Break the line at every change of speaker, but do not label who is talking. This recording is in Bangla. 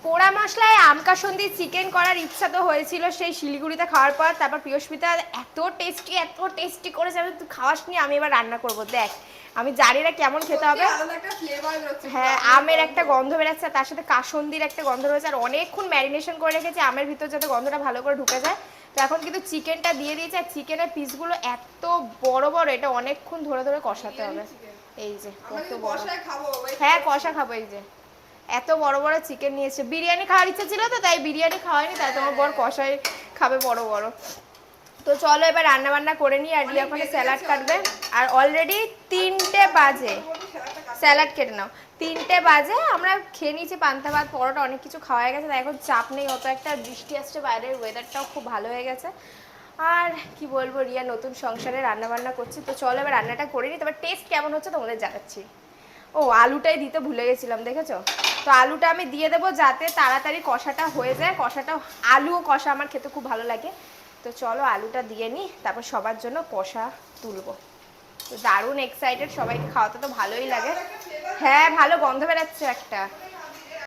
পোড়া মশলায় আম কাসুন্দি চিকেন করার ইচ্ছা তো হয়েছিল সেই শিলিগুড়িতে খাওয়ার পর। তারপর প্রিয়স্মিতা এত টেস্টি করেছে, আমি তুই খাওয়াস নি, আমি এবার রান্না করবো, দেখ আমি জানি না কেমন খেতে হবে। হ্যাঁ, আমের একটা গন্ধ বেরোচ্ছে, তার সাথে কাসুন্দির একটা গন্ধ রয়েছে, আর অনেকক্ষণ ম্যারিনেশন করে রেখেছি আমের ভিতর যাতে গন্ধটা ভালো করে ঢুকে যায়। তো এখন কিন্তু চিকেনটা দিয়ে দিয়েছে, আর চিকেনের পিসগুলো এত বড় বড়, এটা অনেকক্ষণ ধরে ধরে কষাতে হবে। এই যে কত বড়, হ্যাঁ কষা খাবো। এই যে এত বড় বড় চিকেন নিয়েছে, বিরিয়ানি খাওয়ার ইচ্ছা ছিল তো তাই বিরিয়ানি খাওয়াইনি, তাই তোমার বর কষাই খাবে বড় বড়। তো চলো এবার রান্না বান্না করে নিই, আর রিয়া ওখানে স্যালাড কাটবে। আর অলরেডি 3টে বাজে, স্যালাড কেটে নাও। 3টে বাজে, আমরা খেয়ে নিয়েছি পান্তা ভাত পরোটা, অনেক কিছু খাওয়া হয়ে গেছে, তাই এখন চাপ নেই অত একটা। বৃষ্টি আসছে, বাইরের ওয়েদারটাও খুব ভালো হয়ে গেছে। আর কি বলবো, রিয়া নতুন সংসারে রান্না বান্না করছি। তো চলো এবার রান্নাটা করে নিই, তবে টেস্ট কেমন হচ্ছে তোমাদের জানাচ্ছি। ও আলুটাই দিতে ভুলে গেছিলাম, দেখেছো? তো আলুটা আমি দিয়ে দেবো যাতে তাড়াতাড়ি কষাটা হয়ে যায়। কষাটা, আলু ও কষা আমার খেতে খুব ভালো লাগে। তো চলো আলুটা দিয়ে নিই, তারপর সবার জন্য কষা তুলবো। তো দারুণ এক্সাইটেড, সবাইকে খাওয়াতে তো ভালোই লাগে। হ্যাঁ ভালো গন্ধ বেরাচ্ছে একটা।